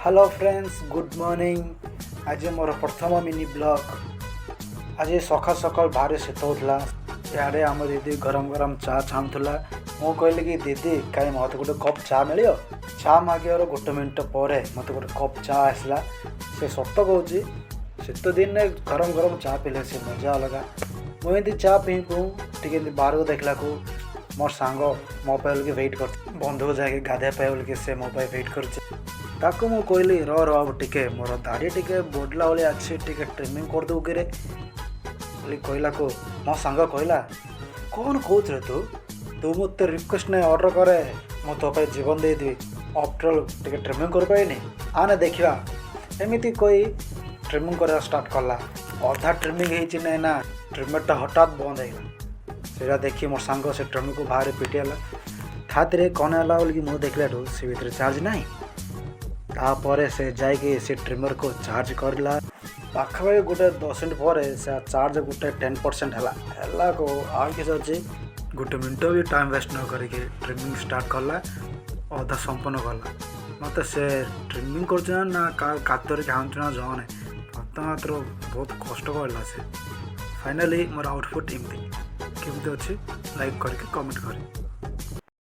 Hello friends good morning. आज मोर प्रथम mini blog. आज सकाल सकाल भारी शीत होता। इे आम दीदी गरम गरम चा छाणुला। मु कहली कि दीदी कहीं मत गोटे कप चा मिल चा मागिबार गोटे मिनट पर मत गोटे कप चा आसला। से सत कहूँ शीत दिन में गरम गरम चा पीले से मजा अलग। मुझे चा पी पू टे बाहर को देखला को मोर सांग मो पे वेट कर बंधु जाके गाधे पाए से मो वेट कर ताको मु कहली रो टिके मोर दाढ़ी टिके बोडला वाली अच्छी टिके ट्रिमिंग कर दू कि बोली कहला को मो सांग कहला कौन कौच रे तू मत रिक्वेस्ट नहीं ऑर्डर करे मु तो पे जीवन दे देवी आफ्टर टिके ट्रिमिंग कर पाइनी आने देखा एमती कोई ट्रिमिंग कर स्टार्ट कला अधा ट्रिमिंग है ना ट्रिमरटा हठात बंद है से देखी मोर सांग से ट्रिमिंग को बाहर पिटिला खातिर कौन है बोल मुझे देखला से भीतर चार्ज नहीं तापर से जाइए से ट्रिमर को चार्ज करला पाखापाखि गोटे 10 मिनट पर से चार्ज गोटे 10% है को आउ किसी अच्छे गोटे मिनट भी टाइम वेस्ट न करके ट्रिमिंग स्टार्ट कला अधा संपन्न कला मत से ट्रिमिंग कर ना कातर खाऊना जने मत मात्र बहुत कष्ट करला से फाइनाली मोर आउटपुट एमती केमती अच्छे लाइक करके कमेंट करें।